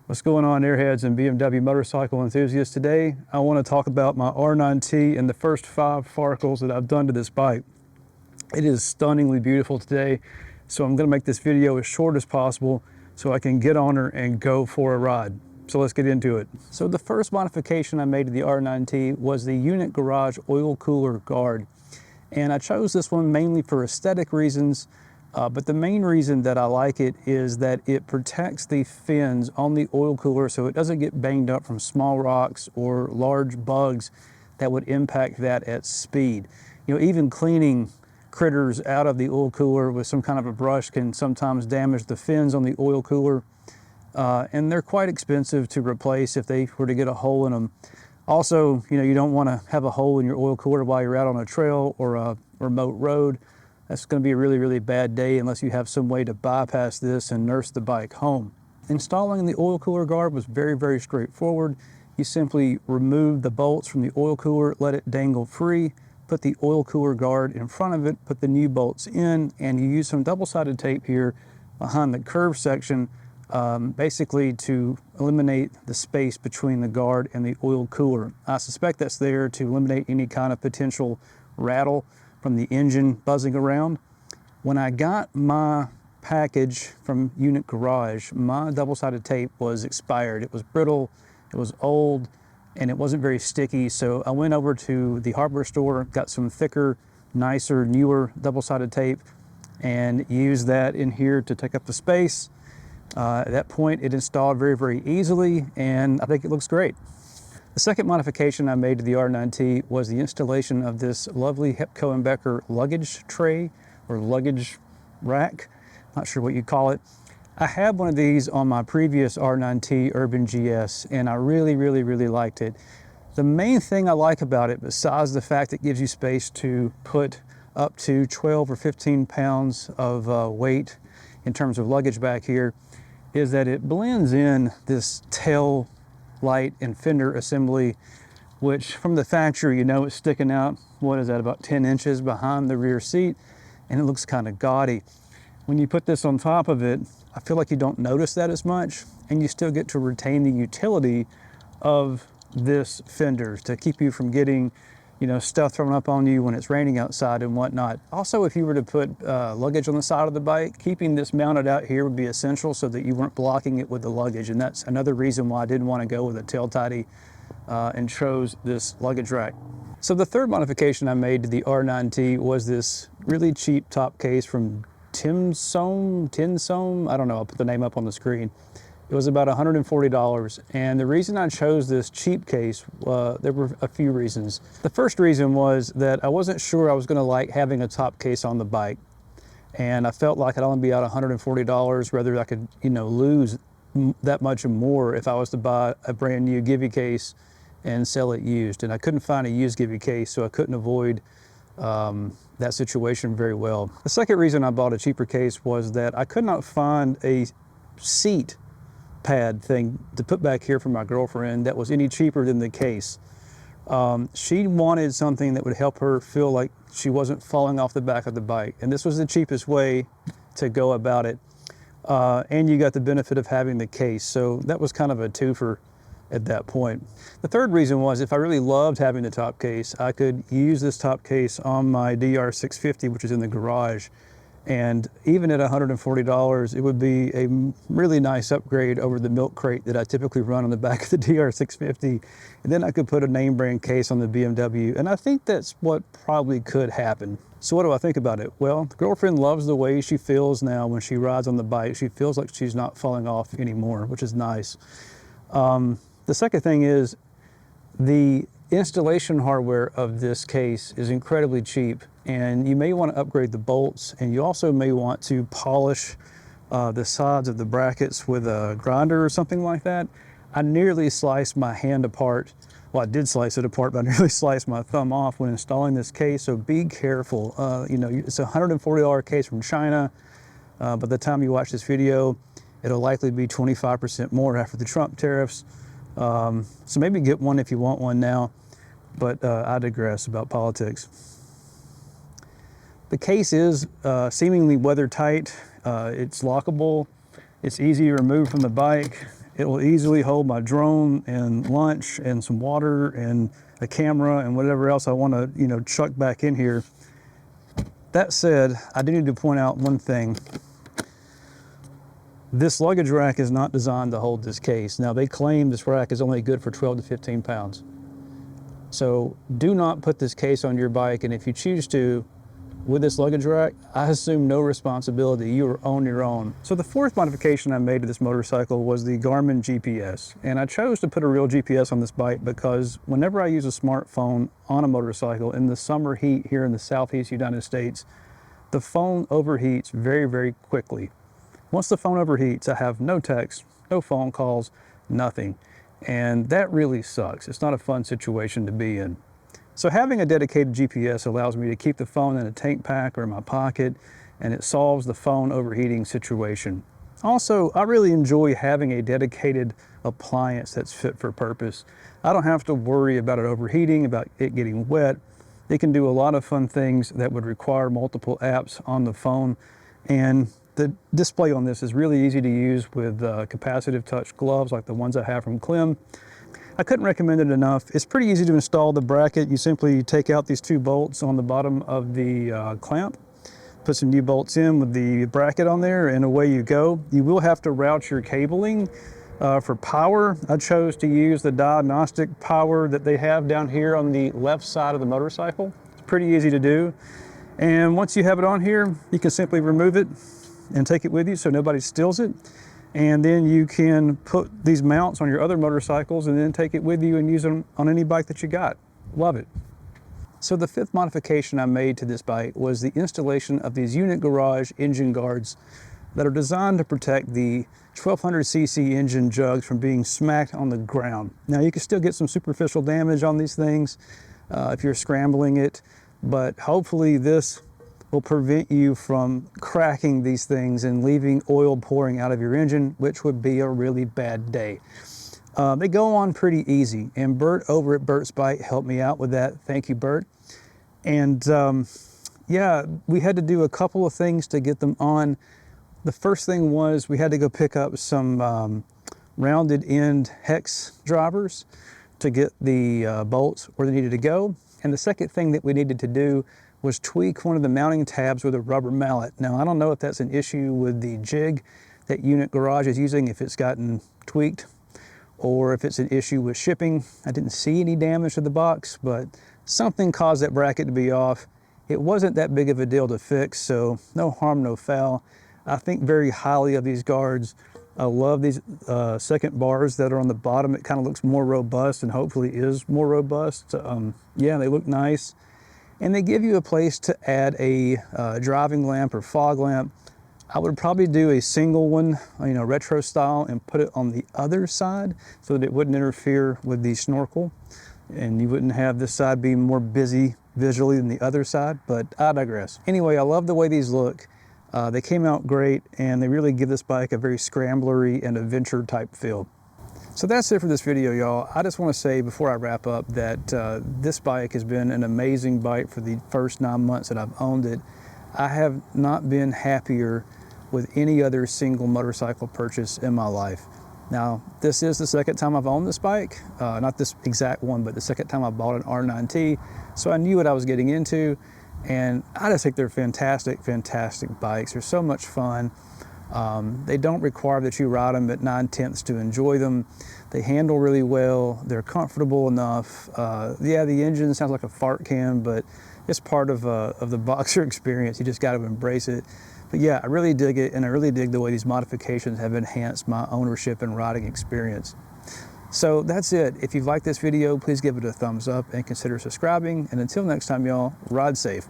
What's going on, airheads and BMW motorcycle enthusiasts? Today I want to talk about my R9T and the first 5 farcals that I've done to this bike. It is stunningly beautiful today, so I'm going to make this video as short as possible so I can get on her and go for a ride. So let's get into it. So the first modification I made to the R9T was the unit garage oil cooler guard, and I chose this one mainly for aesthetic reasons. But the main reason that I like it is that it protects the fins on the oil cooler so it doesn't get banged up from small rocks or large bugs that would impact that at speed. You know, even cleaning critters out of the oil cooler with some kind of a brush can sometimes damage the fins on the oil cooler. And they're quite expensive to replace if they were to get a hole in them. Also, you know, you don't want to have a hole in your oil cooler while you're out on a trail or a remote road. That's going to be a really, really bad day unless you have some way to bypass this and nurse the bike home. Installing the oil cooler guard was very, very straightforward. You simply remove the bolts from the oil cooler, let it dangle free, put the oil cooler guard in front of it, put the new bolts in, and you use some double-sided tape here behind the curved section, basically to eliminate the space between the guard and the oil cooler. I suspect that's there to eliminate any kind of potential rattle from the engine buzzing around. When I got my package from Unit Garage, my double-sided tape was expired. It was brittle, it was old, and it wasn't very sticky. So I went over to the hardware store, got some thicker, nicer, newer double-sided tape, and used that in here to take up the space. At that point, it installed very, very easily, and I think it looks great. The second modification I made to the R9T was the installation of this lovely Hepco and Becker luggage tray or luggage rack. Not sure what you call it. I had one of these on my previous R9T Urban GS, and I really, really, really liked it. The main thing I like about it, besides the fact it gives you space to put up to 12 or 15 pounds of weight in terms of luggage back here, is that it blends in this tail light and fender assembly, which from the factory, you know, it's sticking out, what is that, about 10 inches behind the rear seat, and it looks kind of gaudy. When you put this on top of it, I feel like you don't notice that as much, and you still get to retain the utility of this fender to keep you from getting, you know, stuff thrown up on you when it's raining outside and whatnot. Also, if you were to put luggage on the side of the bike, keeping this mounted out here would be essential so that you weren't blocking it with the luggage. And that's another reason why I didn't want to go with a tail tidy and chose this luggage rack. So the third modification I made to the R9T was this really cheap top case from Temsone, I don't know, I'll put the name up on the screen. It was about $140, and the reason I chose this cheap case, there were a few reasons. The first reason was that I wasn't sure I was going to like having a top case on the bike, and I felt like I'd only be out $140, whether I could, you know, lose that much and more if I was to buy a brand new Givey case and sell it used. And I couldn't find a used Givey case, so I couldn't avoid that situation very well. The second reason I bought a cheaper case was that I could not find a seat pad thing to put back here for my girlfriend that was any cheaper than the case. She wanted something that would help her feel like she wasn't falling off the back of the bike, and this was the cheapest way to go about it. And you got the benefit of having the case, so that was kind of a twofer at that point. The third reason was if I really loved having the top case, I could use this top case on my DR650, which is in the garage. And even at $140, it would be a really nice upgrade over the milk crate that I typically run on the back of the DR650. And then I could put a name brand case on the BMW. And I think that's what probably could happen. So what do I think about it? Well, the girlfriend loves the way she feels now when she rides on the bike. She feels like she's not falling off anymore, which is nice. The second thing is the installation hardware of this case is incredibly cheap, and you may want to upgrade the bolts, and you also may want to polish the sides of the brackets with a grinder or something like that. I nearly sliced my hand apart. Well, I did slice it apart, but I nearly sliced my thumb off when installing this case, so be careful. You know, it's a $140 case from China. By the time you watch this video, it'll likely be 25% more after the Trump tariffs. So maybe get one if you want one now, but I digress about politics. The case is seemingly weather tight. It's lockable. It's easy to remove from the bike. It will easily hold my drone and lunch and some water and a camera and whatever else I want to, chuck back in here. That said, I do need to point out one thing. This luggage rack is not designed to hold this case. Now, they claim this rack is only good for 12 to 15 pounds. So do not put this case on your bike, and if you choose to, with this luggage rack, I assume no responsibility. You are on your own. So the fourth modification I made to this motorcycle was the Garmin GPS. And I chose to put a real GPS on this bike because whenever I use a smartphone on a motorcycle in the summer heat here in the Southeast United States, the phone overheats very, very quickly. Once the phone overheats, I have no text, no phone calls, nothing. And that really sucks. It's not a fun situation to be in. So having a dedicated GPS allows me to keep the phone in a tank pack or in my pocket, and it solves the phone overheating situation. Also, I really enjoy having a dedicated appliance that's fit for purpose. I don't have to worry about it overheating, about it getting wet. It can do a lot of fun things that would require multiple apps on the phone, and the display on this is really easy to use with capacitive touch gloves like the ones I have from Klim. I couldn't recommend it enough. It's pretty easy to install the bracket. You simply take out these two bolts on the bottom of the clamp, put some new bolts in with the bracket on there, and away you go. You will have to route your cabling for power. I chose to use the diagnostic power that they have down here on the left side of the motorcycle. It's pretty easy to do. And once you have it on here, you can simply remove it and take it with you so nobody steals it. And then you can put these mounts on your other motorcycles and then take it with you and use them on any bike that you got. Love it. So the fifth modification I made to this bike was the installation of these unit garage engine guards that are designed to protect the 1200cc engine jugs from being smacked on the ground. Now you can still get some superficial damage on these things if you're scrambling it, but hopefully this will prevent you from cracking these things and leaving oil pouring out of your engine, which would be a really bad day. They go on pretty easy, and Bert over at Bert's Bike helped me out with that. Thank you, Bert. And yeah, we had to do a couple of things to get them on. The first thing was we had to go pick up some rounded end hex drivers to get the bolts where they needed to go. And the second thing that we needed to do was tweak one of the mounting tabs with a rubber mallet. Now, I don't know if that's an issue with the jig that Unit Garage is using, if it's gotten tweaked, or if it's an issue with shipping. I didn't see any damage to the box, but something caused that bracket to be off. It wasn't that big of a deal to fix, so no harm, no foul. I think very highly of these guards. I love these second bars that are on the bottom. It kind of looks more robust and hopefully is more robust. Yeah, they look nice. And they give you a place to add a driving lamp or fog lamp. I would probably do a single one, retro style, and put it on the other side so that it wouldn't interfere with the snorkel. And you wouldn't have this side be more busy visually than the other side, but I digress. Anyway, I love the way these look. They came out great, and they really give this bike a very scramblery and adventure type feel. So that's it for this video, y'all. I just want to say before I wrap up that this bike has been an amazing bike for the first 9 months that I've owned it. I have not been happier with any other single motorcycle purchase in my life. Now, this is the second time I've owned this bike, not this exact one, but the second time I bought an R9T. So I knew what I was getting into, and I just think they're fantastic, fantastic bikes. They're so much fun. They don't require that you ride them at 9/10ths to enjoy them. They handle really well. They're comfortable enough. Yeah, the engine sounds like a fart can, but it's part of the boxer experience. You just got to embrace it. But yeah, I really dig it, and I really dig the way these modifications have enhanced my ownership and riding experience. So that's it. If you've liked this video, please give it a thumbs up and consider subscribing. And until next time, y'all, ride safe.